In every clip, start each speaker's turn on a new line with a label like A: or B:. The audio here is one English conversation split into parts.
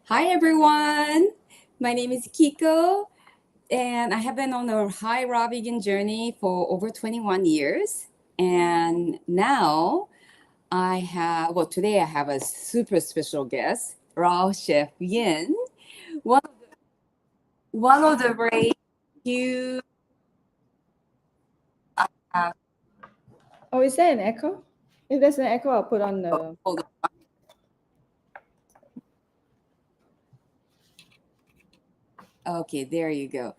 A: Hi everyone, my name is Kiko, and I have been on a high raw vegan journey for over 21 years. And now today I have a super special guest, Raw Chef Yin, one, one of the very few. Uh,
B: Oh, is there an echo? If there's an echo, I'll put on the.
A: hold on. Okay, there you go.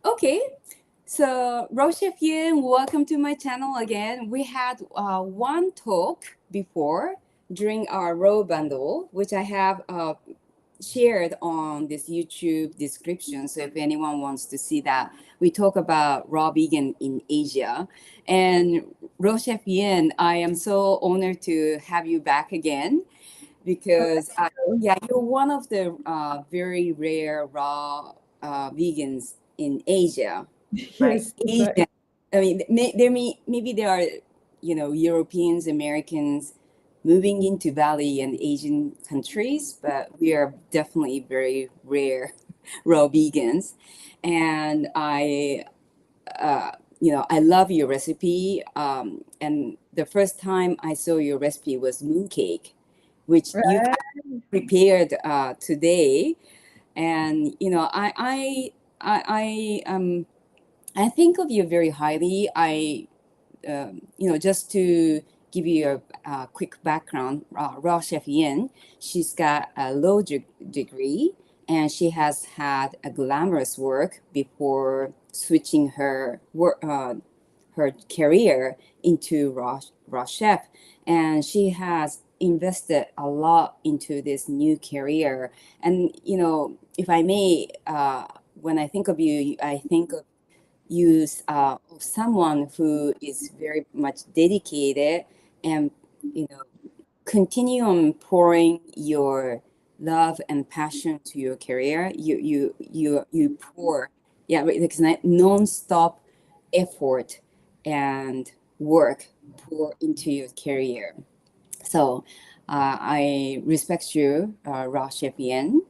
A: Okay, so Raw Chef Yin, welcome to my channel again. We had one talk before during our Raw bundle, which I have shared on this YouTube description. So if anyone wants to see that, we talk about raw vegan in Asia. And Raw Chef Yin, I am so honored to have you back again because yeah, you're one of the very rare raw vegans in Asia, right?
B: Yes, that's
A: Asian.
B: right.
A: I mean, maybe there are Europeans, Americans moving into Valley and Asian countries, but we are definitely very rare raw vegans, and uh, I love your recipe. And the first time I saw your recipe was mooncake, which you
B: Right.
A: prepared today. And I think of you very highly. Just to give you a quick background, Raw Chef Yin, she's got a degree, and she has had a glamorous work before switching her career into Raw Chef, and she has invested a lot into this new career. And if I may, when I think of you, I think of use someone who is very much dedicated and you know continue on pouring your love and passion to your career. You pour, yeah, it's not non-stop effort and work pour into your career. So I respect you, Raw Chef Yen,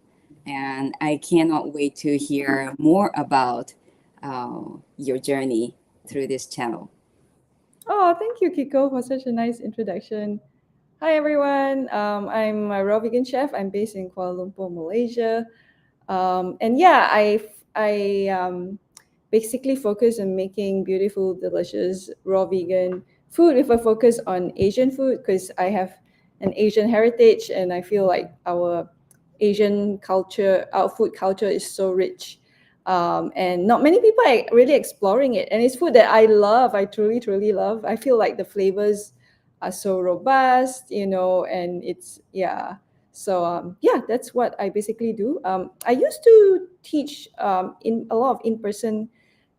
A: and I cannot wait to hear more about your journey through this channel.
B: Oh, thank you, Kiko, for such a nice introduction. Hi, everyone. I'm a raw vegan chef. I'm based in Kuala Lumpur, Malaysia. And yeah, I basically focus on making beautiful, delicious raw vegan food with a focus on Asian food because I have an Asian heritage and I feel like our Asian culture, our food culture is so rich. And not many people are really exploring it. And it's food that I love. I truly, truly love. I feel like the flavors are so robust, and yeah. So yeah, that's what I basically do. I used to teach in a lot of in-person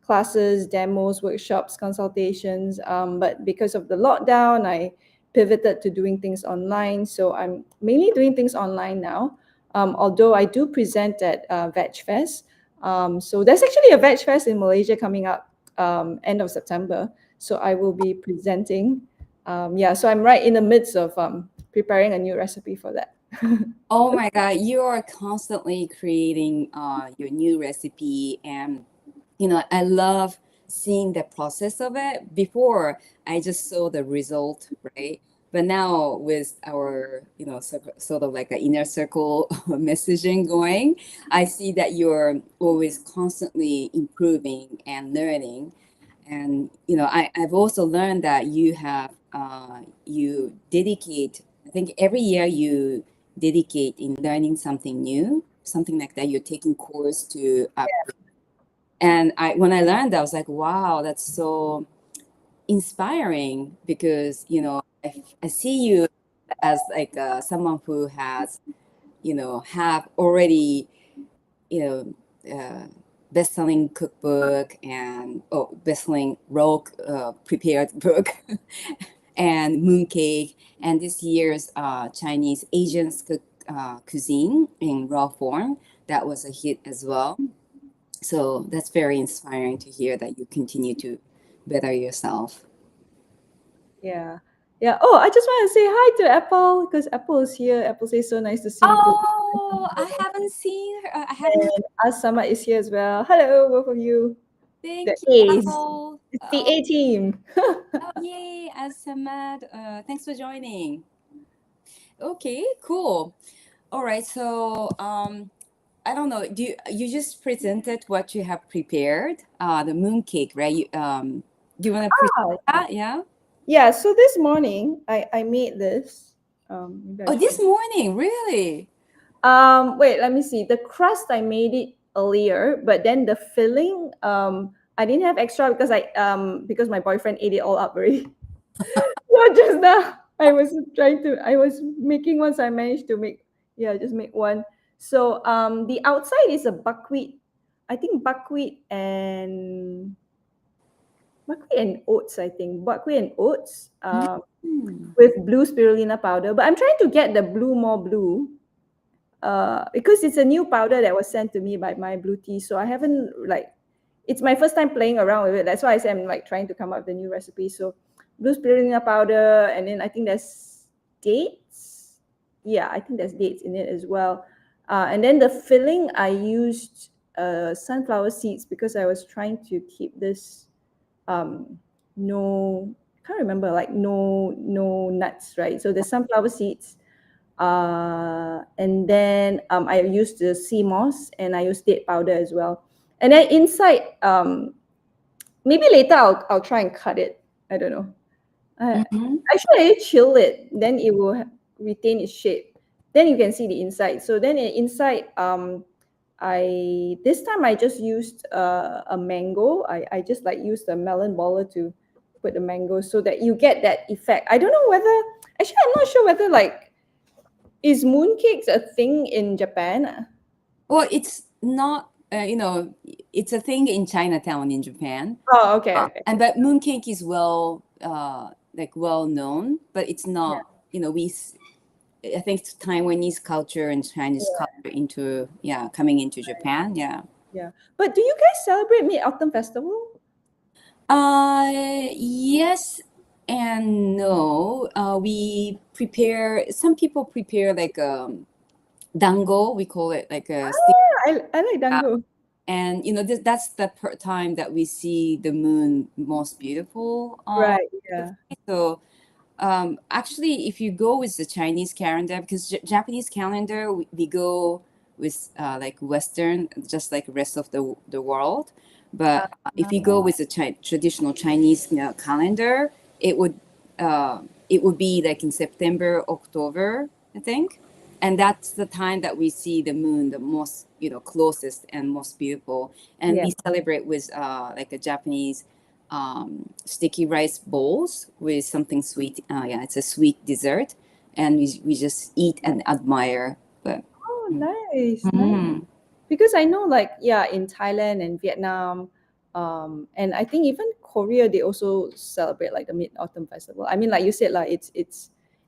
B: classes, demos, workshops, consultations. But because of the lockdown, I pivoted to doing things online. So I'm mainly doing things online now. Although I do present at Veg Fest. So there's actually a Veg Fest in Malaysia coming up end of September. So I will be presenting. Yeah, so I'm right in the midst of preparing a new recipe for that.
A: Oh my God, you are constantly creating your new recipe, and I love seeing the process of it. Before, I just saw the result, right? But now with our, sort of like an inner circle messaging going, I see that you're always constantly improving and learning. And I've also learned that you dedicate. I think every year you dedicate in learning something new, something like that. You're taking course to and when I learned that, I was like, wow, that's so inspiring because, I see you as like someone who has, have already, you best-selling cookbook and best-selling raw prepared book and mooncake and this year's Chinese Asian cuisine in raw form. That was a hit as well. So that's very inspiring to hear that you continue to better yourself.
B: Yeah. Yeah. Oh, I just want to say hi to Apple because Apple is here. Apple says so nice to see you.
A: Oh, I haven't seen her. I haven't.
B: And Asama is here as well. Hello, both of you. The
A: Thank you.
B: A's.
A: Oh,
B: It's the A team.
A: oh yay, Asamad. Thanks for joining. Okay, cool. All right. So, I don't know. You just presented what you have prepared? The mooncake, right? Do you want to present
B: Ah,
A: that? Yeah.
B: yeah, so this morning I made this. Maybe I
A: Oh, this
B: should.
A: morning, really?
B: Wait, let me see. The crust I made it earlier, but then the filling, I didn't have extra because my boyfriend ate it all up already. So just now I was making once I managed to make, yeah, just make one. So the outside is a buckwheat, I think buckwheat and oats, I think. Buckwheat and oats
A: Mm.
B: with blue spirulina powder. But I'm trying to get the blue more blue because it's a new powder that was sent to me by my blue tea. So I haven't like, it's my first time playing around with it. That's why I say I'm like trying to come up with a new recipe. So blue spirulina powder, and then I think there's dates. Yeah, I think there's dates in it as well. And then the filling, I used sunflower seeds because I was trying to keep this um, no, I can't remember, like no nuts, right? So there's sunflower seeds, and then I used the sea moss and I used date powder as well. And then inside, maybe later I'll try and cut it. I don't know.
A: Mm-hmm.
B: Actually, I chill it, then it will retain its shape. Then you can see the inside. So then inside, I this time I just used a mango. I just like used a melon baller to put the mango so that you get that effect. I don't know whether actually I'm not sure whether like is mooncakes a thing in Japan?
A: Well, it's not. It's a thing in Chinatown in Japan.
B: Oh, okay, okay.
A: And but mooncake is well known, but it's
B: Yeah,
A: not. I think it's Taiwanese culture and Chinese culture coming into Japan. Yeah.
B: yeah. But do you guys celebrate Mid Autumn Festival?
A: Yes and no. We prepare. Some people prepare like dango. We call it like a stick.
B: I like dango.
A: And that's the time that we see the moon most beautiful.
B: Right, yeah.
A: So actually, if you go with the Chinese calendar, because Japanese calendar, we go with like Western, just like the rest of the world. But if you go with the traditional Chinese calendar, it would it would be like in September, October, I think, and that's the time that we see the moon the most, closest and most beautiful. And
B: Yeah.
A: we celebrate with like a Japanese sticky rice bowls with something sweet. Yeah, it's a sweet dessert, and we just eat and admire. But
B: Oh, nice, nice.
A: mm,
B: Because I know, like, yeah, in Thailand and Vietnam, and I think even Korea, they also celebrate like the Mid Autumn Festival. I mean, like you said, like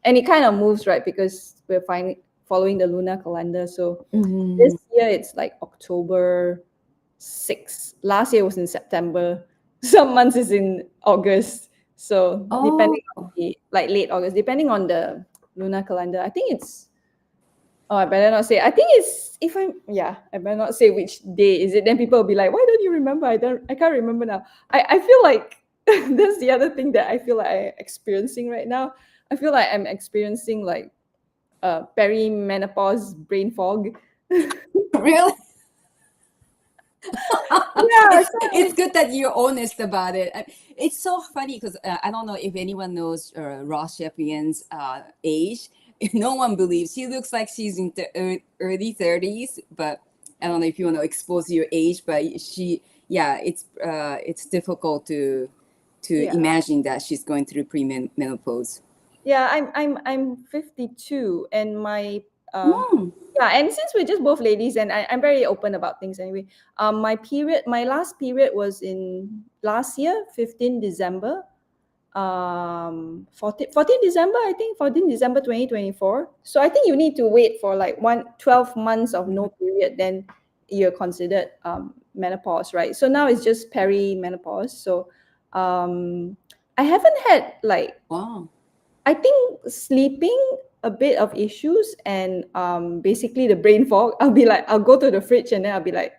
B: and it kind of moves, right? Because we're following the lunar calendar. So this
A: mhm.
B: year it's like October 6th. Last year was in September. Some months is in August. So
A: Oh,
B: depending on the like late August, depending on the lunar calendar, I think it's. Oh, I better not say. I think it's if I'm yeah, I better not say which day is it. Then people will be like, "Why don't you remember?" I can't remember now. I feel like that's the other thing that I feel like I'm experiencing right now. I feel like I'm experiencing like perimenopause brain fog.
A: really?
B: Yeah,
A: It's good that you're honest about it. It's so funny because I don't know if anyone knows Raw Chef Yin's age. No one believes she looks like she's in the early 30s, but I don't know if you want to expose your age. But yeah, it's difficult to
B: yeah.
A: imagine that she's going through premenopause.
B: Yeah, I'm 52 and my
A: Mm.
B: yeah, and since we're just both ladies and I'm very open about things anyway. My last period was in last year, 15 December. 14 December, I think, 14 December 2024. So I think you need to wait for like 12 months of no period, then you're considered menopause, right? So now it's just perimenopause. So I haven't had like
A: Wow.
B: I think sleeping, a bit of issues, and basically the brain fog. I'll be like, I'll go to the fridge and then I'll be like,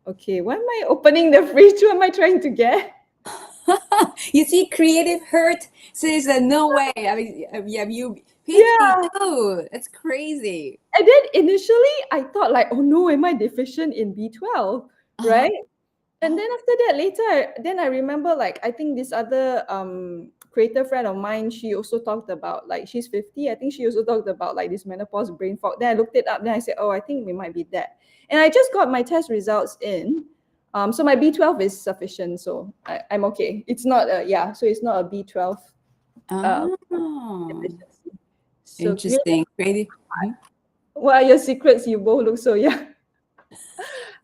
B: okay, why am I opening the fridge? What am I trying to get?
A: You see, creative hurt says that no way. I mean, yeah, you picky
B: Yeah.
A: too. It's crazy.
B: And then initially I thought like, oh no, am I deficient in B12?
A: Uh-huh.
B: Right? And then after that, later, then I remember like I think this other creator friend of mine, she also talked about like she's 50. I think she also talked about like this menopause brain fog. Then I looked it up, then I said, oh, I think it might be that. And I just got my test results in. So my B12 is sufficient, so I'm okay. It's not a yeah, so it's not a B12 um
A: Oh,
B: deficiency. So really,
A: interesting. Creative. Mhm.
B: what are your secrets? You both look so young.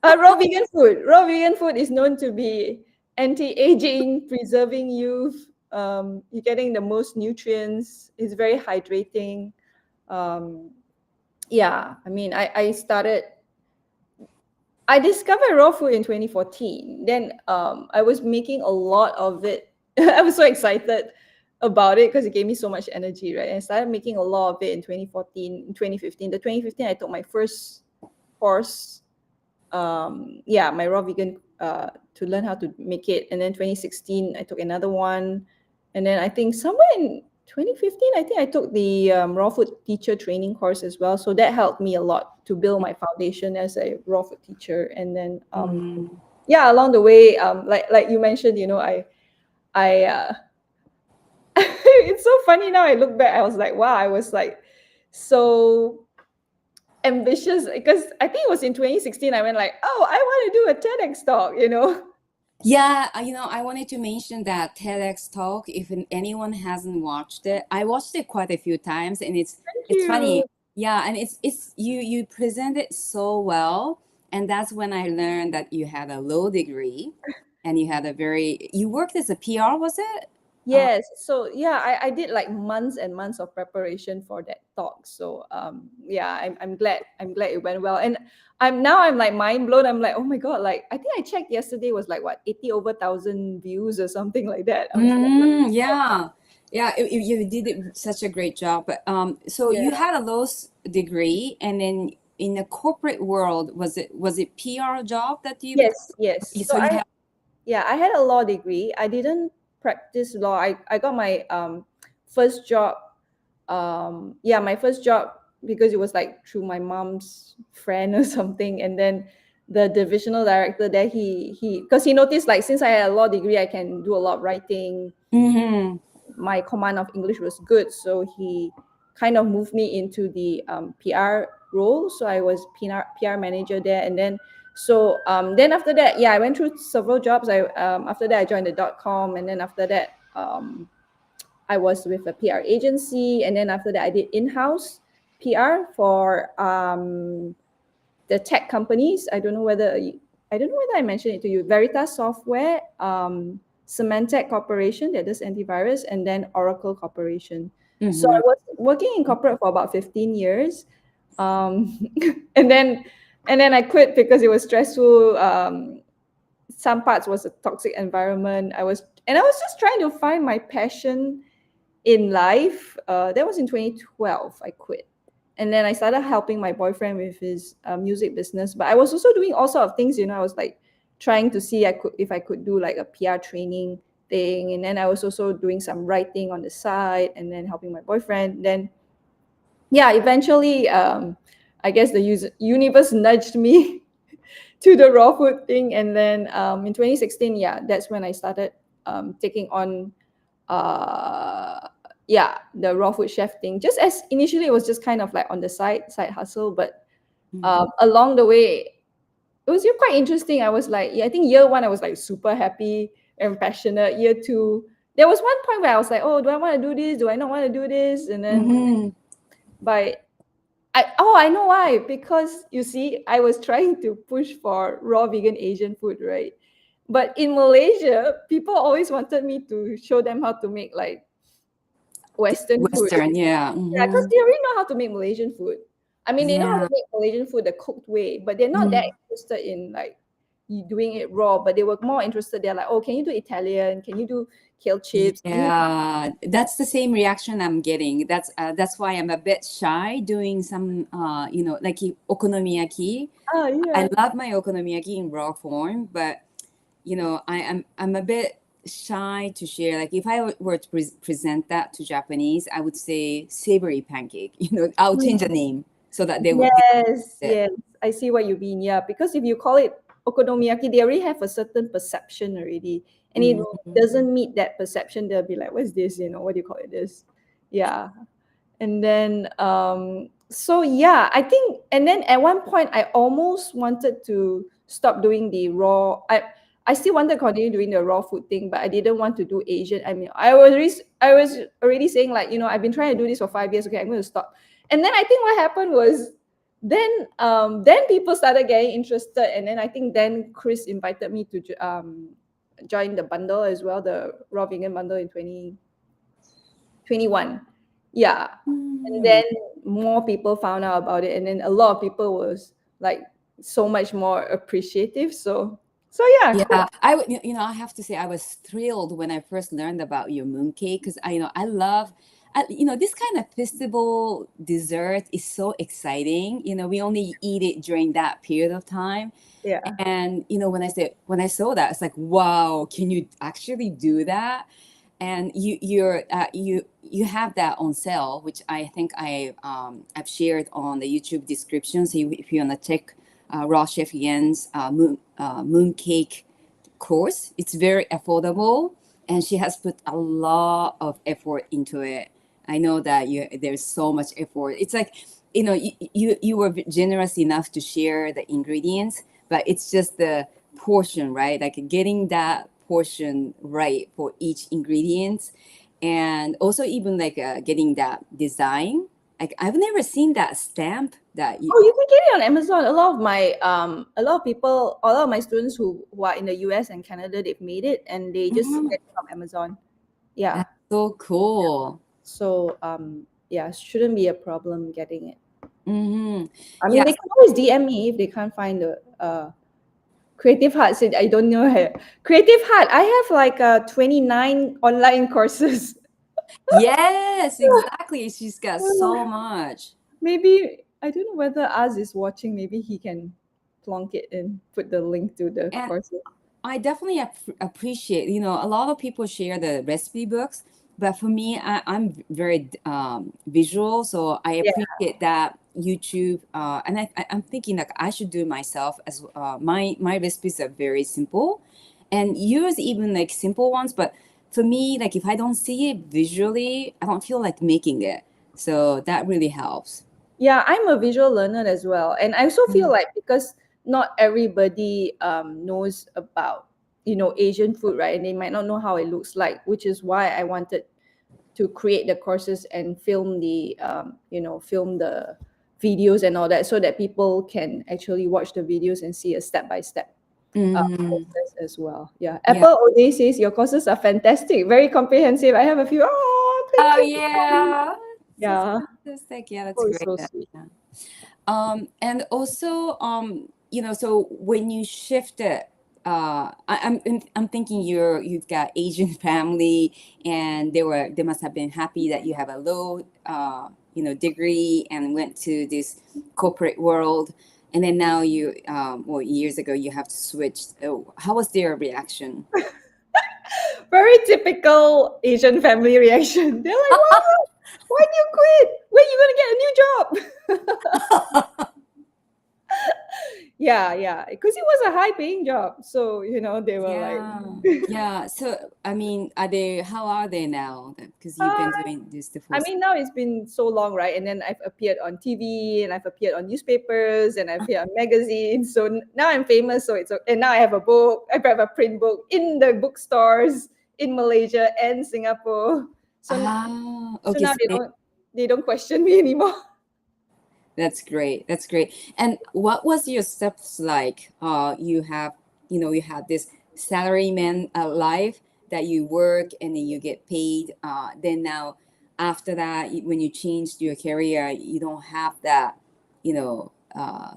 B: Raw vegan food. Raw vegan food is known to be anti-aging, preserving youth. You're getting the most nutrients. It's very hydrating. Um, yeah, I mean, I discovered raw food in 2014. Then I was making a lot of it. I was so excited about it because it gave me so much energy, right? And I started making a lot of it in 2014, in 2015. The 2015, I took my first course, yeah, my raw vegan, to learn how to make it. And then 2016 I took another one, and then I think somewhere in 2015 I think I took the raw food teacher training course as well, so that helped me a lot to build my foundation as a raw food teacher. And then
A: Mm.
B: yeah, along the way, like you mentioned, I it's so funny now I look back. I was like, wow, I was like so ambitious because I think it was in 2016 I went like, oh, I want to do a TEDx talk.
A: Yeah, I wanted to mention that TEDx talk. If anyone hasn't watched it, I watched it quite a few times, and
B: Thank
A: it's funny.
B: you.
A: Yeah, and it's you present it so well, and that's when I learned that you had a law degree, and you worked as a PR, was it? Uh,
B: Yes. So yeah, I did like months and months of preparation for that talk. So yeah, I'm glad it went well. And I'm like mind blown. I'm like, oh my God, like I think I checked yesterday was like what, 80 over thousand views or something like that. I was like,
A: yeah, yeah, you did such a great job. But so
B: yeah.
A: you had a degree, and then in the corporate world, was it PR job that you?
B: Yes, yes. So
A: So you have.
B: I had a law degree. I didn't practice law. I got my first job. Yeah, my first job, because it was like through my mom's friend or something. And then the divisional director there, he because he noticed like since I had a law degree, I can do a lot of writing.
A: Mm-hmm.
B: My command of English was good, so he kind of moved me into the PR role. So I was PR manager there, and then after that, yeah, I went through several jobs. I After that I joined the .com, and then after that I was with a PR agency, and then after that I did in-house PR for the tech companies. I don't know whether I mentioned it to you. Veritas Software, Symantec Corporation that does antivirus, and then Oracle Corporation. So I
A: Mm-hmm.
B: was working in corporate for about 15 years, and then I quit because it was stressful. Some parts was a toxic environment. I was just trying to find my passion in life. That was in 2012. I quit, and then I started helping my boyfriend with his music business. But I was also doing all sort of things. I was like trying to see if I could do like a PR training thing, and then I was also doing some writing on the side, and then helping my boyfriend. Then yeah, eventually, I guess the universe nudged me to the raw food thing, and then in 2016, yeah, that's when I started taking on uh yeah, the raw food chef thing. Just as initially it was just kind of like on the side hustle, but along the way it was quite interesting. I was like, yeah, I think year one I was like super happy and passionate. Year two, there was one point where I was like, oh, do I want to do this, do I not want to do this? And then
A: Mm-hmm.
B: by I know why. Because you see, I was trying to push for raw vegan Asian food, right? But in Malaysia, people always wanted me to show them how to make like Western food.
A: Western, yeah.
B: Yeah, because
A: Mm-hmm.
B: they already know how to make Malaysian food. I mean, they know how
A: Yeah.
B: to make Malaysian food the cooked way, but they're not that
A: Mm-hmm.
B: interested in like doing it raw, but they were more interested. They're like, oh, can you do Italian? Can you do kale chips? Can you
A: Yeah, that's the same reaction I'm getting. That's why I'm a bit shy doing some like okonomiyaki.
B: oh
A: I
B: yeah.
A: love my okonomiyaki in raw form, but I'm a bit shy to share. Like if I were to present that to Japanese, I would say savory pancake. I'll change the name so that they would get
B: Yes,
A: it.
B: yes. I see what you mean. Yeah, because if you call it okonomiyaki, they already have a certain perception already, and it
A: Mhm.
B: doesn't meet that perception. They'll be like, "What's this? What do you call it? This?" Yeah. And then so yeah, I think, and then at one point I almost wanted to stop doing the raw. I still wanted to continue doing the raw food thing, but I didn't want to do Asian. I mean, I was already saying, like, I've been trying to do this for 5 years. Okay, I'm going to stop. And then I think what happened was, then people started getting interested, and then I think then Chris invited me to join the bundle as well, the raw vegan bundle in 2021. Yeah. And
A: Mm.
B: then more people found out about it, and then a lot of people was like so much more appreciative. So yeah,
A: Yeah,
B: cool.
A: I have to say I was thrilled when I first learned about your mooncake because I love, this kind of festival dessert is so exciting. We only eat it during that period of time,
B: Yeah.
A: and when I saw that, it's like, wow, can you actually do that? And you have that on sale, which I think I've shared on the YouTube description. So if you want to check Raw Chef Yen's mooncake course, it's very affordable, and she has put a lot of effort into it. I know that there's so much effort. It's like, you were generous enough to share the ingredients, but it's just the portion, right? Like getting that portion right for each ingredient, and also even like getting that design. Like I've never seen that stamp that you.
B: Oh, you can get it on Amazon. A lot of my students who are in the US and Canada, they've made it and they just
A: Mhm.
B: get it from Amazon. Yeah.
A: That's so cool.
B: So yeah, shouldn't be a problem getting it.
A: Hmm.
B: I mean,
A: Yeah.
B: they can always DM me if they can't find the Creative Heart said, I don't know her. Creative Heart, I have like 29 online courses.
A: Yes, exactly. She's got so much.
B: Maybe, I don't know whether Az is watching. Maybe he can plonk it in, put the link to the
A: And
B: courses.
A: I definitely appreciate, a lot of people share the recipe books, but for me, I'm very visual, so I
B: Yeah.
A: appreciate that YouTube. And I'm thinking like I should do it myself as my recipes are very simple, and yours even like simple ones. But for me, like if I don't see it visually, I don't feel like making it. So that really helps.
B: Yeah, I'm a visual learner as well. And I also feel like because not everybody knows about, Asian food, right? And they might not know how it looks like, which is why I wanted to create the courses and film the videos and all that so that people can actually watch the videos and see a step-by-step
A: Mm-hmm.
B: process as well. Yeah.
A: Yeah.
B: Apple O'Day says your courses are fantastic, very comprehensive. I have a few. Oh, thank
A: Oh
B: you.
A: yeah. That's
B: Yeah.
A: fantastic. Yeah, that's
B: Oh, it's
A: great.
B: so sweet.
A: Yeah. And also, so when you shifted, I'm thinking you've got Asian family, and they must have been happy that you have a low, degree and went to this corporate world, and then now well, years ago you have to switch. Oh, how was their reaction?
B: Very typical Asian family reaction. They're like, "What? Why did you quit? When you gonna get a new job?" Yeah, yeah, because it was a high-paying job. So they were like,
A: Yeah, yeah. So, I mean, how are they now? Because you've been
B: "Ah."
A: doing this the
B: I
A: full.
B: mean, now it's been so long, right? And then I've appeared on TV, and I've appeared on newspapers, and I've appeared on magazines. So now I'm famous. And now I have a book. I have a print book in the bookstores in Malaysia and Singapore. So
A: Ah,
B: so
A: okay.
B: now
A: So
B: they don't question me anymore.
A: that's great. That's great. And what was your steps like? You had this salaryman life that you work and then you get paid. Then now, after that, when you changed your career, you don't have that,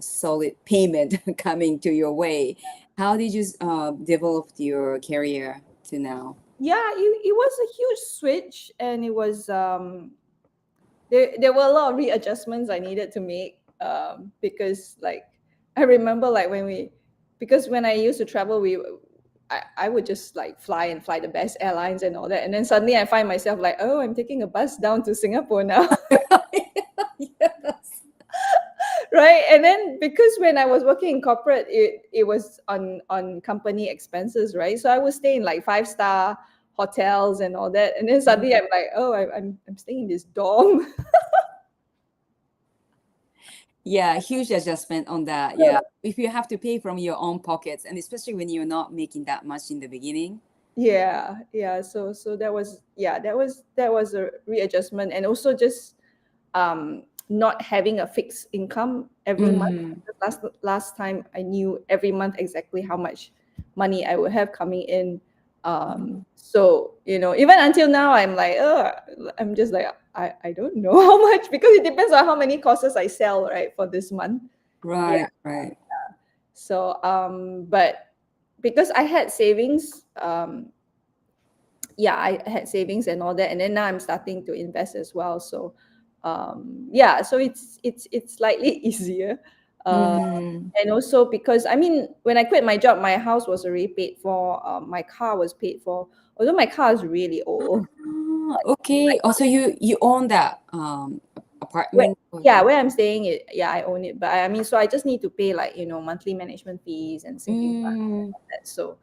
A: solid payment coming to your way. How did you develop your career to now?
B: Yeah, it was a huge switch, and it was there were a lot of readjustments I needed to make, because like I remember like because when I used to travel, I would just like fly the best airlines and all that, and then suddenly I find myself like, oh, I'm taking a bus down to Singapore now.
A: Yes.
B: Right. And then because when I was working in corporate, it was on company expenses, right? So I would stay in like 5-star hotels and all that, and then suddenly I'm like, oh, I'm staying in this dorm.
A: Yeah, huge adjustment on that. Yeah. If you have to pay from your own pockets, and especially when you're not making that much in the beginning.
B: Yeah. So that was a readjustment, and also just not having a fixed income every month.
A: Mm,
B: Last time I knew every month exactly how much money I would have coming in. So even until now, I'm like, oh, I'm just like, I don't know how much, because it depends on how many courses I sell, right, for this month. Yeah.
A: right, right.
B: So but because I had savings, yeah, I had savings and all that, and then now I'm starting to invest as well. So yeah, so it's slightly easier. uh
A: Mm.
B: and also because I mean, when I quit my job, my house was already paid for, my car was paid for, although my car is really old.
A: Ah, okay. Also, you own that
B: where,
A: apartment.
B: yeah, where I'm staying, yeah, I own it, but I mean, so I just need to pay like monthly management fees and sinking funds and
A: Mm,
B: all that. So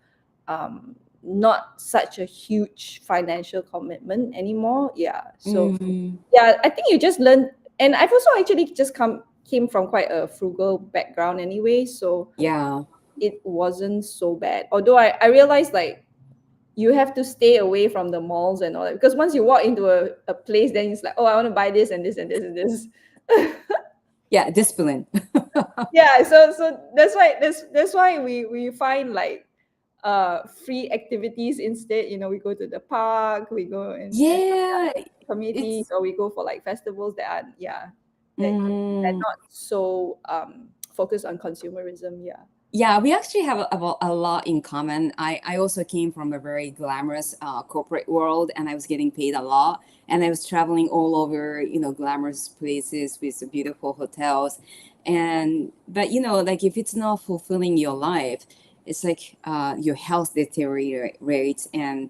B: not such a huge financial commitment anymore. Yeah. So
A: mm,
B: yeah, I think you just learn. And I've also actually just came from quite a frugal background anyway, so
A: yeah.
B: it wasn't so bad, although I realized like you have to stay away from the malls and all that, because once you walk into a place, then it's like, oh, I want to buy this and this and this and this.
A: Yeah, discipline.
B: Yeah, so that's why we find like free activities instead. We go to the park, we go and
A: Yeah,
B: communities,
A: it's
B: or we go for like festivals that are, yeah, that
A: mm,
B: not so focused on consumerism. Yeah.
A: yeah, we actually have a lot in common. I also came from a very glamorous corporate world, and I was getting paid a lot, and I was traveling all over, glamorous places with the beautiful hotels, and but like if it's not fulfilling your life, it's like your health deteriorates, and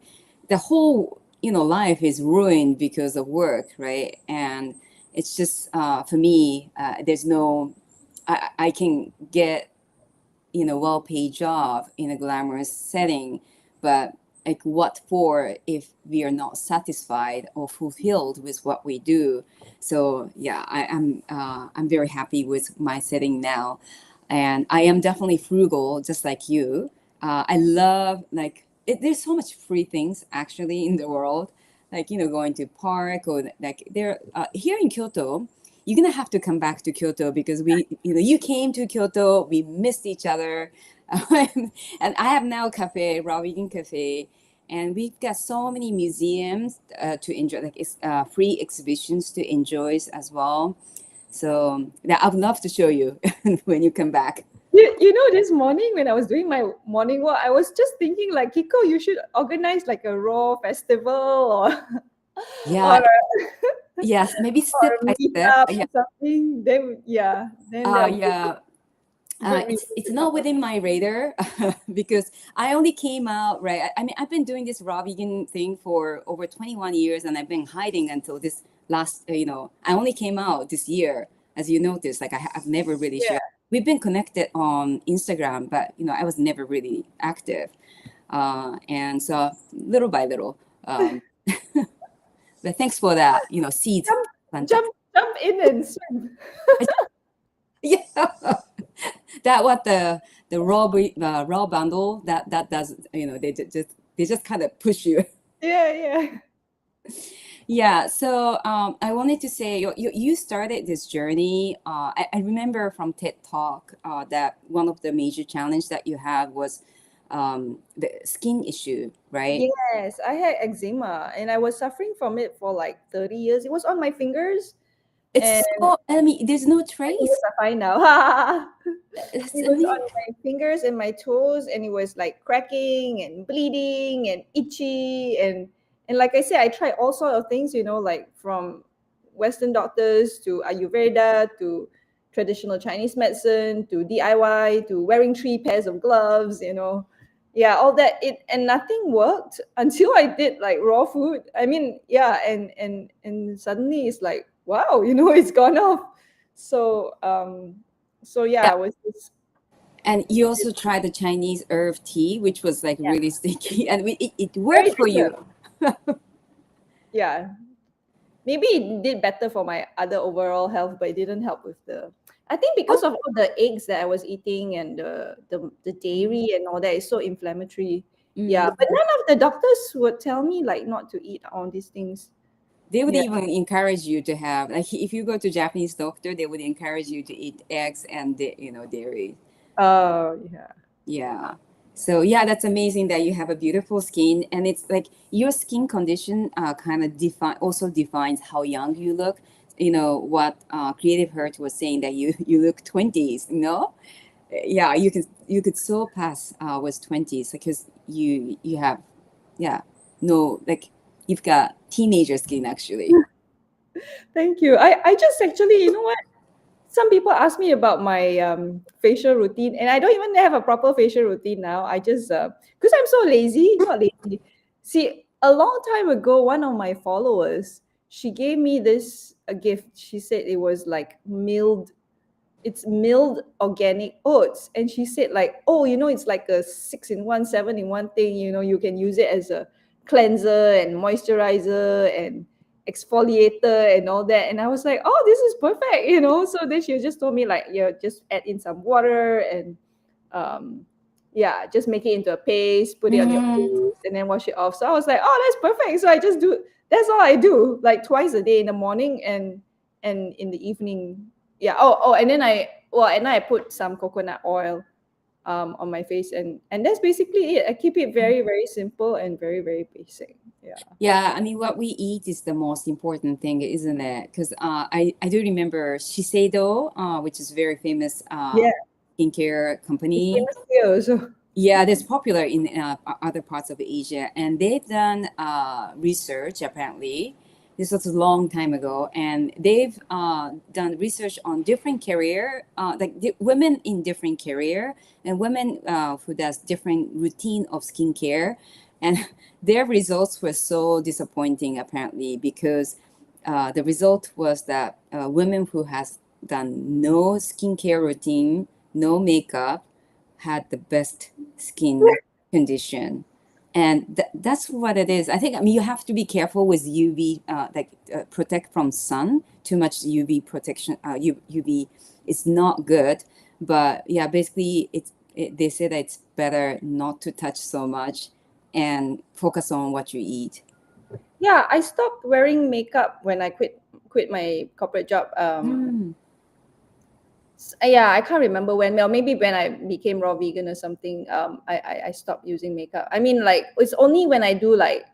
A: the whole life is ruined because of work, right? And it's just for me, there's no, I can get well-paid job in a glamorous setting, but like what for if we are not satisfied or fulfilled with what we do? So yeah, I'm very happy with my setting now, and I am definitely frugal, just like you. I love like there's so much free things actually in the world, like going to park or like there here in Kyoto. You're gonna have to come back to Kyoto because you came to Kyoto, we missed each other, and I have now cafe, Raw Vegan Cafe, and we've got so many museums to enjoy, like it's free exhibitions to enjoy as well. So yeah, I'd love to show you when you come back.
B: This morning when I was doing my morning walk, I was just thinking like, Kiko, you should organize like a raw festival, or
A: Yeah, yes, maybe
B: or
A: step
B: a
A: by step.
B: meetup
A: Yeah,
B: or something. Then yeah, then that'll be
A: yeah.
B: a good reason
A: It's
B: to
A: not
B: come.
A: within my radar because I only came out right. I mean, I've been doing this raw vegan thing for over 21 years, and I've been hiding until this last. I only came out this year, as you noticed. Like I've never really
B: Yeah.
A: shared. We've been connected on Instagram, but I was never really active, and so little by little. But thanks for that. Seeds
B: Jump,
A: planted.
B: jump in and swim.
A: Yeah. That what the raw bundle that does they just kind of push you.
B: Yeah, yeah.
A: Yeah, so I wanted to say you started this journey. I remember from TED Talk that one of the major challenge that you had was the skin issue, right?
B: Yes, I had eczema and I was suffering from it for like 30 years. It was on my fingers.
A: It's
B: and
A: so, I mean, there's no
B: my fingers
A: trace.
B: are fine now.
A: That's,
B: It
A: I
B: was
A: mean,
B: on my fingers and my toes, and it was like cracking and bleeding and itchy, and like I said, I tried all sort of things, like from Western doctors to Ayurveda to traditional Chinese medicine to DIY to wearing 3 pairs of gloves. Yeah, all that, and nothing worked until I did like raw food. I mean, yeah, and suddenly it's like, wow, it's gone off. So yeah,
A: yeah.
B: I was just
A: And you also tried the Chinese herb tea, which was like
B: yeah,
A: really sticky, and it
B: very
A: worked for
B: bitter.
A: you.
B: Yeah, maybe it did better for my other overall health, but it didn't help with the. I think because
A: Oh,
B: of all the eggs that I was eating and the dairy and all that is so inflammatory. Yeah,
A: mm.
B: but none of the doctors would tell me like not to eat all these things.
A: They would
B: Yeah.
A: even encourage you to have, like, if you go to Japanese doctor, they would encourage you to eat eggs and dairy.
B: Oh, yeah.
A: Yeah. So yeah, that's amazing that you have a beautiful skin, and it's like your skin condition kind of defines how young you look. What Creative Hurt was saying, that you look 20s. Yeah, you could so pass with 20s because you have, yeah, no, like, you've got teenager skin actually.
B: Thank you. I just actually, what? Some people ask me about my facial routine, and I don't even have a proper facial routine now. I just because I'm so lazy, not lazy. See, a long time ago, one of my followers, she gave me this a gift. She said it was like milled organic oats, and she said like, oh, it's like a 6-in-1, 7-in-1 thing. You can use it as a cleanser and moisturizer and exfoliator and all that. And I was like, oh, this is perfect. So then she just told me like, yeah, just add in some water and um yeah, just make it into a paste, put it on your
A: Mm.
B: face, and then wash it off. So I was like, oh, that's perfect. So I just do that's all I do, like twice a day, in the morning and in the evening. Yeah. And then I put some coconut oil on my face, and that's basically it. I keep it very, very simple and very, very basic. Yeah.
A: Yeah, I mean, what we eat is the most important thing, isn't it? Because I do remember Shiseido, which is very famous
B: Yeah.
A: skincare
B: It's
A: company.
B: famous here also.
A: Yeah, that's popular in other parts of Asia, and they've done research. Apparently, this was a long time ago, and they've done research on different career, like women in different career, and women who does different routine of skincare, and their results were so disappointing. Apparently, because the result was that women who has done no skincare routine, no makeup, had the best skin condition. And that's what it is. I think, I mean, you have to be careful with UV, protect from sun. Too much UV protection, UV is not good. But yeah, basically, they say that it's better not to touch so much and focus on what you eat.
B: Yeah, I stopped wearing makeup when I quit my corporate job.
A: Mm.
B: Yeah, I can't remember when, or maybe when I became raw vegan or something. I stopped using makeup. I mean, like it's only when I do like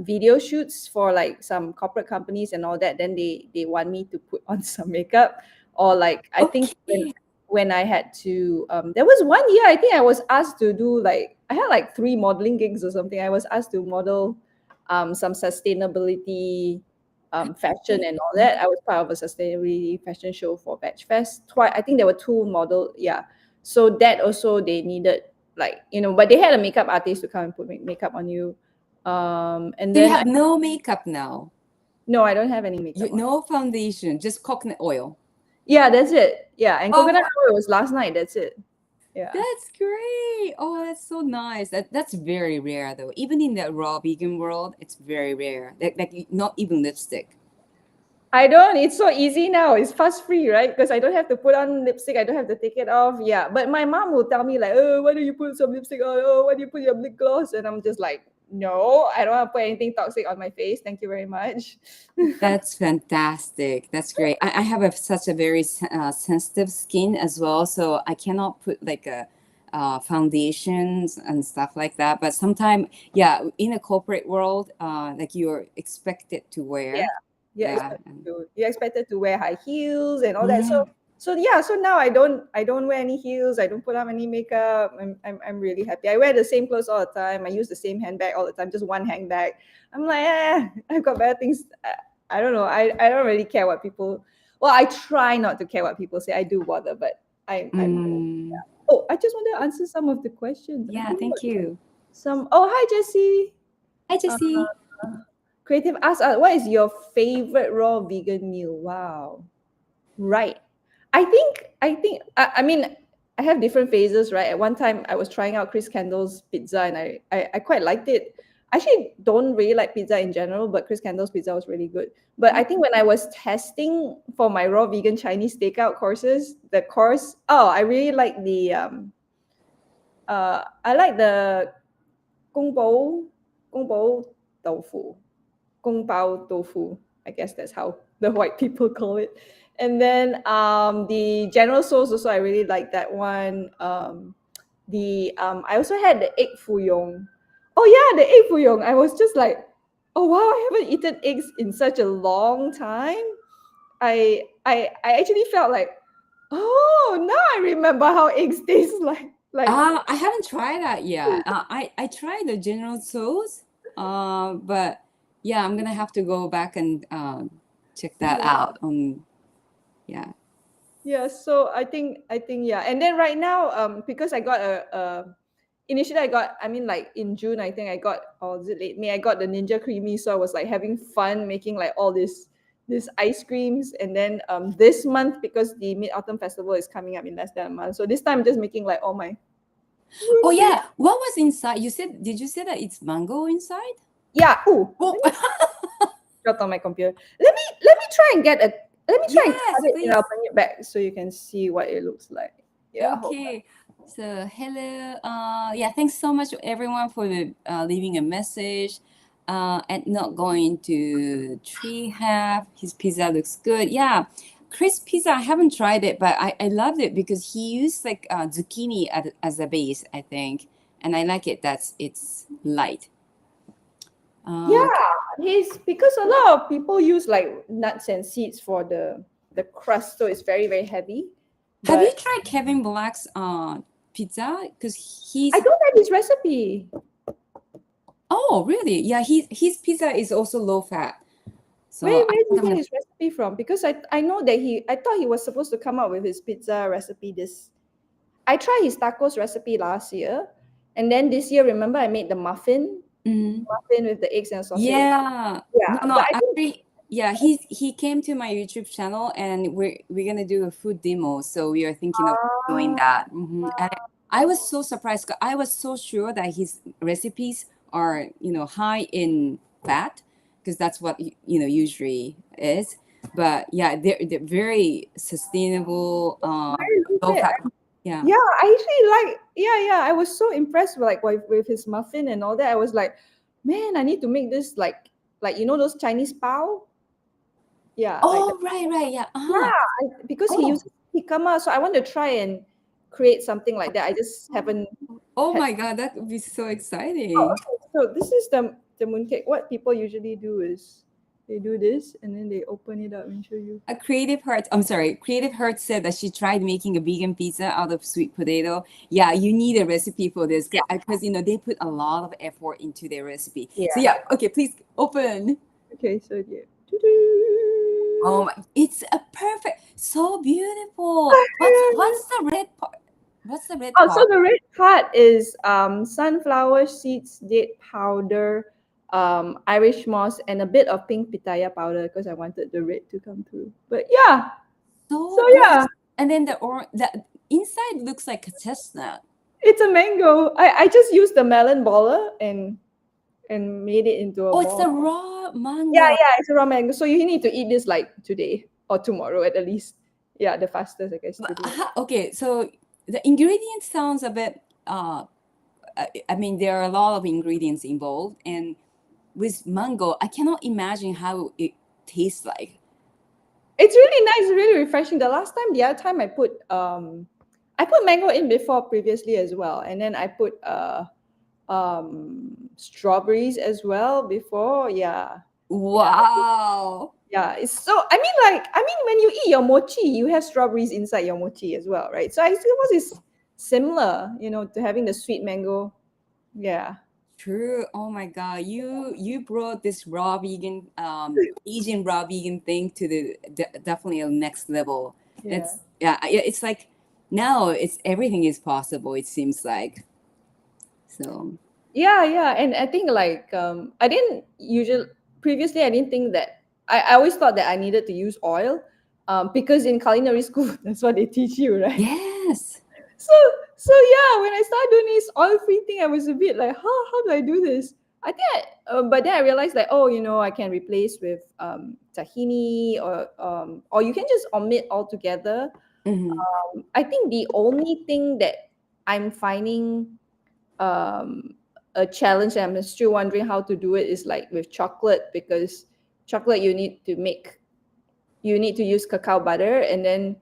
B: video shoots for like some corporate companies and all that, then they want me to put on some makeup, or like I think
A: Okay.
B: when I had to there was one year I think I was asked to do like I had like 3 modeling gigs or something. I was asked to model some sustainability fashion and all that. I was part of a sustainability fashion show for Batch Fest. Twice, I think there were 2 model. Yeah, so that also they needed like but they had a makeup artist to come and put makeup on you. And
A: So you
B: then
A: have no makeup now.
B: no, I don't have any makeup on.
A: No foundation, just coconut oil.
B: Yeah, that's it. Yeah, and coconut
A: Oh,
B: oil was last night. That's it. Yeah.
A: that's great. Oh, that's so nice. That's very rare though. Even in the raw vegan world, it's very rare. Like not even lipstick.
B: I don't. It's so easy now. It's fuss free, right? Because I don't have to put on lipstick. I don't have to take it off. Yeah. But my mom will tell me like, oh, why do you put some lipstick on? Oh, why do you put your lip gloss? And I'm just like, no, I don't want to put anything toxic on my face. Thank you very much.
A: That's fantastic. That's great. I have such a very sensitive skin as well, so I cannot put like a foundations and stuff like that. But sometimes, yeah, in a corporate world, like you're expected to
B: Yeah.
A: wear.
B: you're
A: Yeah.
B: expected to wear high heels and all that.
A: Mm,
B: So yeah, so now I don't wear any heels. I don't put on any makeup. I'm really happy. I wear the same clothes all the time. I use the same handbag all the time, just one handbag. I'm like, I've got better things. I don't know. I don't really care what people. Well, I try not to care what people say. I do bother, but I'm.
A: mm.
B: Oh, I just want to answer some of the questions. I
A: Yeah,
B: think
A: thank you.
B: some. Oh, hi Jessie.
A: Hi,
B: Uh,
A: Jessie.
B: Creative ask us, what is your favorite raw vegan meal? Wow. Right. I mean, I have different phases, right? At one time I was trying out Chris Kendall's pizza and I quite liked it. I actually don't really like pizza in general, but Chris Kendall's pizza was really good. But I think when I was testing for my raw vegan Chinese takeout courses, I really like the I like the Gongbao tofu. Gongbao tofu. I guess that's how the white people call it. And then the General Tso's also I really like that one. The I also had the egg fuyong. Oh yeah, the egg fuyong. I was just like, oh wow, I haven't eaten eggs in such a long time. I actually felt like, oh, now I remember how eggs taste like. Like
A: I haven't tried that yet. I tried the General Tso's, but yeah, I'm gonna have to go back and check that
B: yeah.
A: out. Yeah.
B: Yeah, so I think yeah. And then right now, because I got initially I got, I mean, like in June, I think I got, or is it late May, I got the Ninja Creamy. So I was like having fun making like all this ice creams. And then this month, because the Mid Autumn Festival is coming up in less than a month, so this time I'm just making like all my
A: Oh yeah, what was inside? Did you say that it's mango inside?
B: yeah. Ooh,
A: Oh,
B: shut on my computer. Let me try and get a let me try and
A: yes,
B: cut it and
A: please.
B: I'll bring it back so you can see what it looks like. Yeah, hold on.
A: Okay. So hello. Yeah, thanks so much everyone for leaving a message. And not going to tree have his pizza looks good. Yeah, Chris pizza. I haven't tried it, but I loved it because he used like zucchini as a base, I think, and I like it. It's light. Uh,
B: Yeah, he's because a lot of people use like nuts and seeds for the crust, so it's very very heavy.
A: have you
B: But
A: tried Kevin Black's pizza? Because
B: I
A: he's
B: don't have his recipe.
A: oh really? Yeah, his pizza is also low fat. So
B: Where
A: I
B: did
A: think
B: you
A: I'm
B: get
A: gonna
B: his recipe from? Because I know that I thought he was supposed to come up with his pizza recipe this. I tried his tacos recipe last year, and then this year, remember I made the
A: Mhm.
B: muffin with the eggs and sausage.
A: Yeah. No,
B: Yeah, but
A: no,
B: I think
A: actually, yeah, he came to my YouTube channel and we're gonna do a food demo. So we are thinking of doing
B: ah,
A: that. And I was so surprised. 'Cause I was so sure that his recipes are, high in fat, because that's what usually is. But yeah, they're very sustainable,
B: very low
A: low
B: fat.
A: fat. Yeah.
B: Yeah, I actually like. Yeah. I was so impressed with with his muffin and all that. I was like, man, I need to make this like those Chinese pao. Yeah, like
A: Oh, right, yeah. Uh-huh.
B: because he
A: Oh.
B: uses jicama, so I want to try and create something like that. I just haven't
A: Oh
B: had.
A: my God, that would be so
B: Oh,
A: exciting.
B: okay. So this is the mooncake. What people usually do is they do this and then they open it up and show you.
A: A Creative Heart, I'm sorry, Creative Heart said that she tried making a vegan pizza out of sweet potato. Yeah, you need a recipe for this because they put a lot of effort into their recipe. So
B: Yeah.
A: yeah, okay, please open.
B: Okay. So yeah. Doo-doo.
A: Oh my, it's a perfect, so beautiful. What's the red part? What's the red
B: Oh, so
A: part?
B: the red part is sunflower seeds, date powder, Irish moss, and a bit of pink pitaya powder because I wanted the red to come through. But yeah, so
A: So pretty.
B: yeah,
A: And then the inside looks like a chestnut.
B: it's a mango. I just used the melon baller and made it into a
A: Oh, it's
B: ball.
A: the raw
B: Yeah,
A: mango.
B: yeah, it's a raw mango. So you need to eat this like today or tomorrow at the least. Yeah, the fastest I guess
A: But,
B: today.
A: okay, so the ingredient sounds a bit. I mean, there are a lot of ingredients involved, and with mango, I cannot imagine how it tastes like.
B: It's really nice, really refreshing. The other time I put mango in before previously as well, and then I put strawberries as well before. Yeah, yeah.
A: Wow.
B: Yeah, it's so. When you eat your mochi, you have strawberries inside your mochi as well, right? So I suppose it's similar, to having the sweet mango. Yeah.
A: True. Oh my God. You brought this raw vegan, Asian raw vegan thing to the definitely a next level.
B: Yeah.
A: It's yeah, it's like now it's everything is possible, it seems like. So
B: Yeah, yeah. And I think like I didn't usually previously I didn't think that I always thought that I needed to use oil. Because in culinary school that's what they teach you, right?
A: yes.
B: So yeah, when I started doing this oil-free thing, I was a bit like, how do I do this? But then I realized like, oh, I can replace with tahini, or you can just omit altogether.
A: Hmm.
B: I think the only thing that I'm finding um, a challenge, and I'm still wondering how to do it, is like with chocolate, because chocolate you need to use cacao butter, and then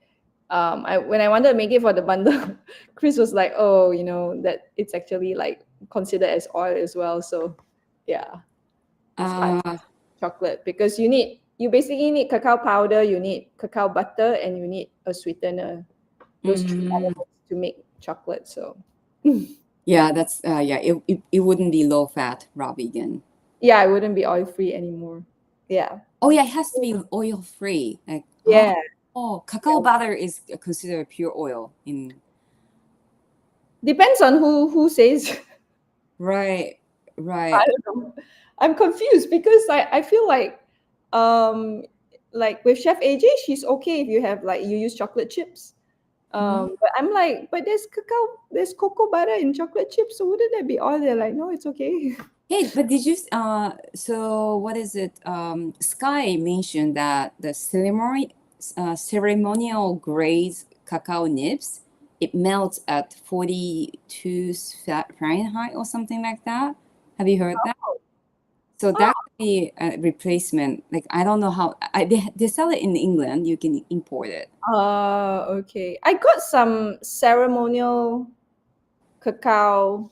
B: when I wanted to make it for the bundle, Chris was like, "Oh, that it's actually like considered as oil as well." So, yeah, that's why I
A: Uh,
B: use chocolate, because you basically need cacao powder, you need cacao butter, and you need a sweetener. Those three
A: mm,
B: elements to make chocolate. So,
A: yeah, that's yeah, it wouldn't be low fat raw vegan.
B: yeah, it wouldn't be oil free anymore. Yeah,
A: Oh yeah, it has to be oil free. Like
B: yeah.
A: cacao butter is considered pure oil in
B: Depends on who says.
A: right,
B: I
A: right.
B: don't know. I'm confused because I feel like with Chef AJ, she's okay if you use chocolate chips.
A: Mm.
B: But I'm like, but there's cocoa butter in chocolate chips, so wouldn't that be oil? They're like, no, it's okay.
A: Hey, but did you so what is it? Sky mentioned that the ceremonial grade cacao nibs, it melts at 42 Fahrenheit or something like that. Have you heard that? So that
B: Oh,
A: could be a replacement. Like I don't know how they sell it in England. You can import it.
B: okay. I got some ceremonial cacao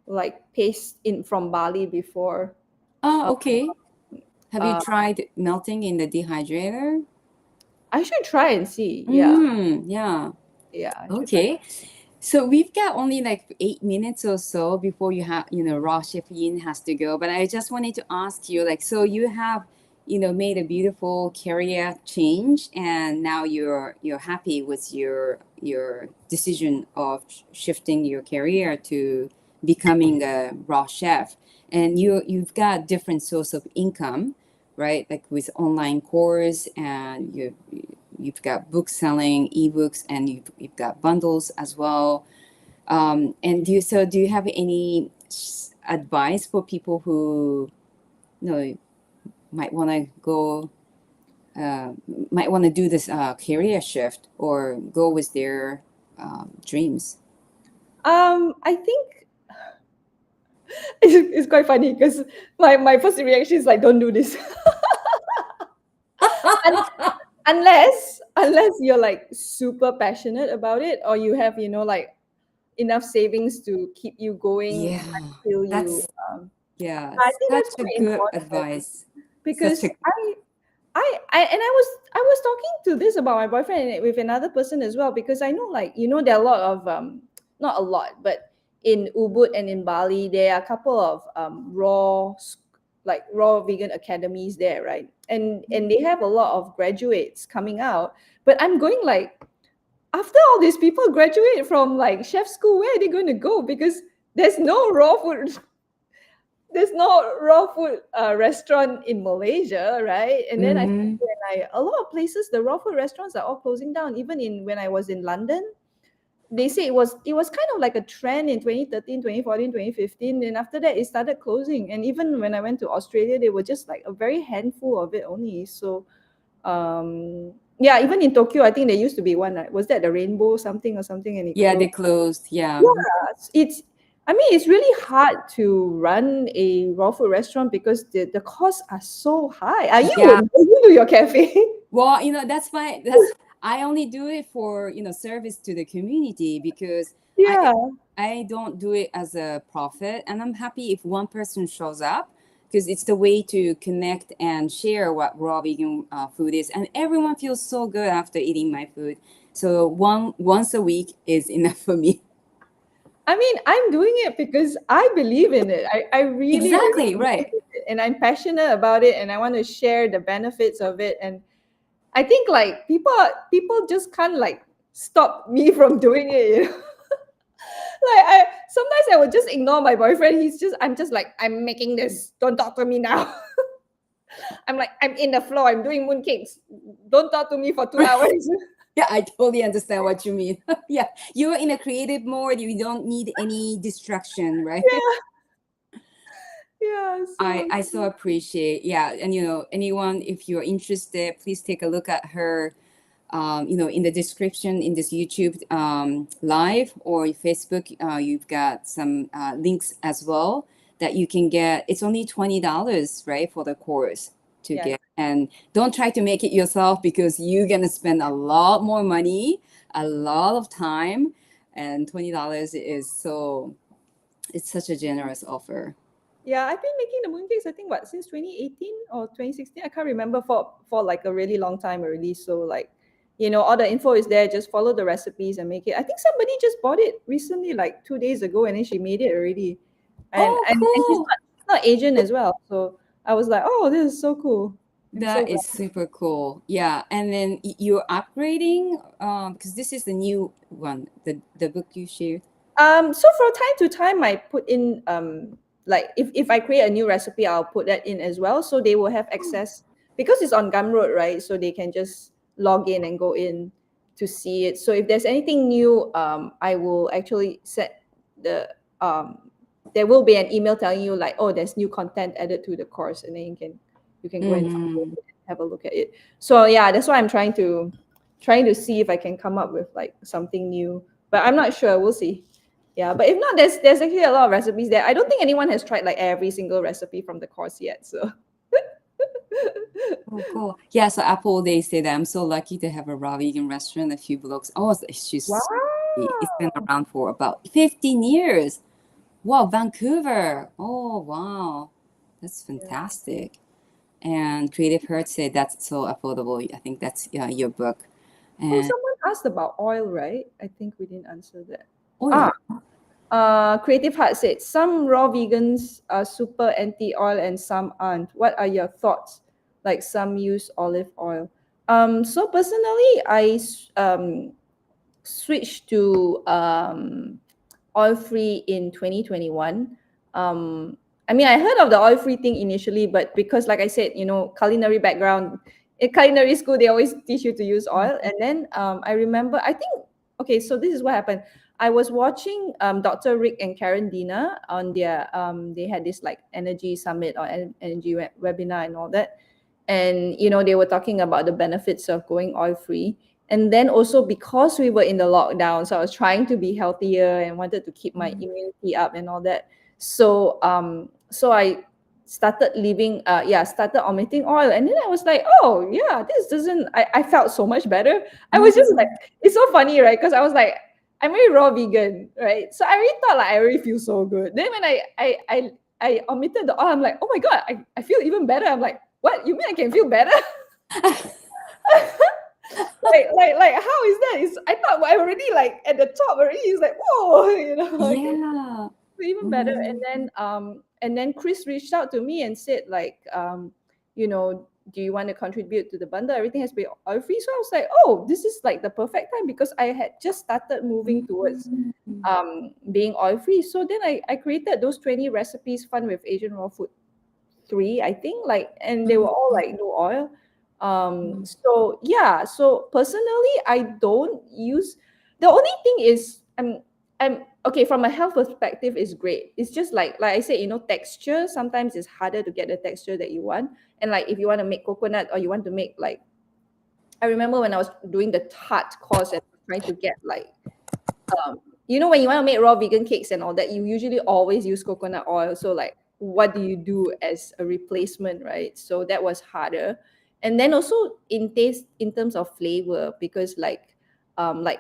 B: like paste in from Bali before.
A: Oh,
B: Uh,
A: okay. Have you
B: uh,
A: tried melting in the dehydrator?
B: I should try and see. Yeah,
A: Mm, yeah.
B: yeah, I should try.
A: Okay. So we've got only like 8 minutes or so before Raw Chef Yin has to go. But I just wanted to ask you, like, so you have, made a beautiful career change, and now you're happy with your decision of shifting your career to becoming a raw chef, and you've got different source of income, right? Like with online course, and you've got book selling, ebooks, and you've got bundles as well. And do you have any advice for people who might want to go uh, might want to do this career shift or go with their dreams?
B: I think it's quite funny because my first reaction is like, don't do this. Un- unless you're like super passionate about it, or you have like enough savings to keep you going
A: Yeah,
B: until you
A: that's yeah,
B: I think
A: such
B: that's
A: a
B: quite
A: good
B: important,
A: advice. Such
B: because
A: a
B: I was talking to this about my boyfriend with another person as well, because I know, like, there are a lot of not a lot, but in Ubud and in Bali there are a couple of raw vegan academies there, right? And they have a lot of graduates coming out, but I'm going like, after all these people graduate from like chef school, where are they going to go? Because there's no raw food there's no raw food restaurant in Malaysia, right? And then I think
A: mm-hmm.
B: a lot of places, the raw food restaurants are all closing down. Even in when I was in London, they say it was kind of like a trend in 2013, 2014, 2015. And after that, it started closing. And even when I went to Australia, they were just like a very handful of it only. So yeah, even in Tokyo, I think there used to be one. Was that the Rainbow something or something? And it
A: Yeah,
B: closed.
A: they closed. Yeah.
B: Yeah, it's really hard to run a raw food restaurant because the costs are so high. Are you
A: Yeah.
B: you do your cafe?
A: Well, that's I only do it for, service to the community because I
B: Yeah.
A: I don't do it as a profit, and I'm happy if one person shows up. because it's the way to connect and share what raw vegan food is, and everyone feels so good after eating my food. So once a week is enough for me.
B: I mean, I'm doing it because I believe in it. I really, really
A: Exactly
B: believe
A: right.
B: in it. And I'm passionate about it and I want to share the benefits of it. And I think like people just can't like stop me from doing it, you know. Like I sometimes I would just ignore my boyfriend. I'm just like, I'm making this. Don't talk to me now. I'm like, I'm in the flow. I'm doing mooncakes. Don't talk to me for 2 hours.
A: Yeah, I totally understand what you mean. Yeah, you're in a creative mode. You don't need any distraction, right?
B: Yeah. Yeah.
A: I so appreciate. Yeah, and anyone, if you're interested, please take a look at her. In the description in this YouTube live or Facebook, you've got some links as well that you can get. It's only $20, right, for the course to
B: Yeah.
A: get. And don't try to make it yourself because you're gonna spend a lot more money, a lot of time, and $20 is it's such a generous offer.
B: Yeah, I've been making the mooncakes, I think, what, since 2018 or 2016? I can't remember, for like a really long time already. So like, all the info is there. Just follow the recipes and make it. I think somebody just bought it recently, like 2 days ago, and then she made it already. And
A: Oh,
B: and she's
A: cool.
B: not Asian as well. So I was like, oh, this is so cool. I'm so
A: That
B: glad.
A: is super cool. Yeah. And then you're upgrading because this is the new one, the book you shared.
B: So from time to time, I put in like if I create a new recipe, I'll put that in as well, so they will have access because it's on Gumroad, right? So they can just log in and go in to see it. So if there's anything new, I will actually set the there will be an email telling you like, oh, there's new content added to the course, and then you can go and download
A: Mm-hmm.
B: it and have a look at it. So yeah, that's why I'm trying to see if I can come up with like something new, but I'm not sure. We'll see. Yeah, but if not, there's actually a lot of recipes there. I don't think anyone has tried like every single recipe from the course yet. So
A: Oh, cool. Yeah. So Apple, they say that I'm so lucky to have a raw vegan restaurant a few blocks. Oh, it's
B: wow.
A: just, it's been around for about 15 years. Wow. Vancouver. Oh, wow. That's
B: Yeah.
A: fantastic. And Creative Heart said that's so affordable. I think that's your book.
B: Oh,
A: And
B: someone asked about oil, right? I think we didn't answer that.
A: oil.
B: Ah, Creative Heart said some raw vegans are super anti-oil and some aren't. What are your thoughts? Like some use olive oil. So personally, switched to oil free in 2021. I mean, I heard of the oil free thing initially, but because, like I said, culinary background, in culinary school, they always teach you to use oil. And then I remember, I think, okay, so this is what happened. I was watching Dr. Rick and Karen Dina on they had this like energy summit or energy webinar and all that. And, they were talking about the benefits of going oil free. And then also because we were in the lockdown, so I was trying to be healthier and wanted to keep my immunity up and all that. So I started started omitting oil. And then I was like, oh yeah, this doesn't I felt so much better. I was just like, it's so funny, right? Because I was like, I'm a raw vegan, right? So I really thought like I really feel so good. Then when I omitted the oil, I'm like, oh my god, I feel even better. I'm like, what? You mean I can feel better? like how is that? I thought I'm already like at the top already. It's like, whoa, okay,
A: Yeah.
B: even better.
A: Mm.
B: And then Chris reached out to me and said like, you know do you want to contribute to the bundle? Everything has to be oil free. So I was like, oh, this is like the perfect time because I had just started moving towards
A: Mm.
B: being oil free. So then I created those 20 recipes, fun with Asian raw food, three, I think, like, and they were all like no oil. So yeah, so personally, I don't use. The only thing is, I'm okay from a health perspective. Is great. It's just like I said, texture. Sometimes it's harder to get the texture that you want. And like if you want to make coconut or you want to make like, I remember when I was doing the tart course and trying to get like when you want to make raw vegan cakes and all that, you usually always use coconut oil. So like, what do you do as a replacement, right? So that was harder. And then also in taste, in terms of flavor, because like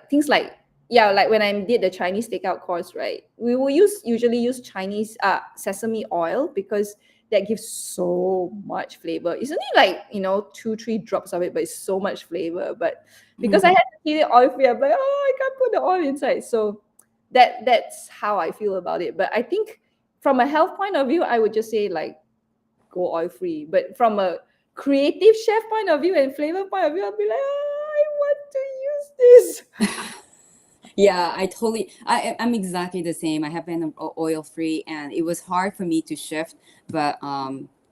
B: things like, yeah, like when I did the Chinese takeout course, right? We will usually use Chinese sesame oil because that gives so much flavor. It's only like, 2, 3 drops of it, but it's so much flavor. But because I
A: Mhm.
B: had to keep it oil free, I'm like, oh, I can't put the oil inside. So that's how I feel about it. But I think from a health point of view, I would just say like go oil free. But from a creative chef point of view and flavor point of view, I'll be like, oh, I want to use this.
A: Yeah, I'm exactly the same. I have been oil free, and it was hard for me to shift. But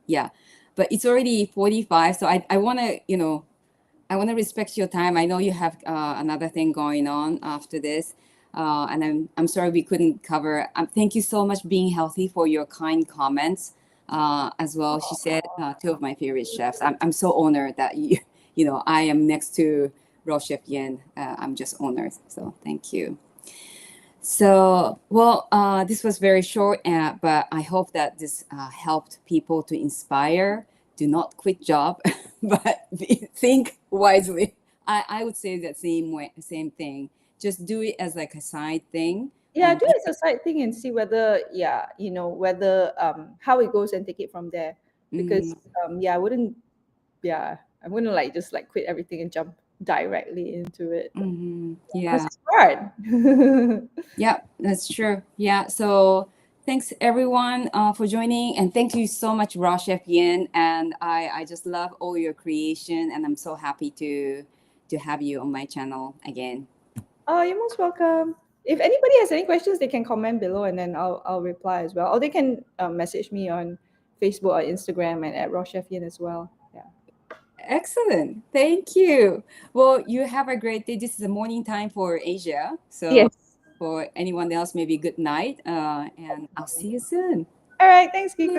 A: yeah, but it's already 45, so I want to, I want to respect your time. I know you have another thing going on after this, and I'm sorry we couldn't cover. Thank you so much, being healthy, for your kind comments as well. She said two of my favorite chefs. I'm so honored that you I am next to Raw Chef Yin. I'm just honored. So thank you. So, well, this was very short, but I hope that this helped people to inspire. Do not quit job, but think wisely. I would say that same thing. Just do it as like a side thing,
B: Yeah,
A: and
B: do it as a side thing and see whether, yeah, whether how it goes and take it from there.
A: mm,
B: Because yeah, I wouldn't like just like quit everything and jump directly into it. Because
A: yeah,
B: it's hard.
A: yeah, that's true. Yeah, so thanks everyone for joining, and thank you so much, Raw Chef Yin. And I just love all your creation, and I'm so happy to have you on my channel again.
B: Oh, you're most welcome. If anybody has any questions, they can comment below and then I'll reply as well. Or they can message me on Facebook or Instagram and at Raw Chef Yin as well. Yeah.
A: Excellent, thank you. Well, you have a great day. This is the morning time for Asia, so
B: Yes.
A: for anyone else, maybe good night, and I'll see you soon.
B: All right. Thanks, Kiko.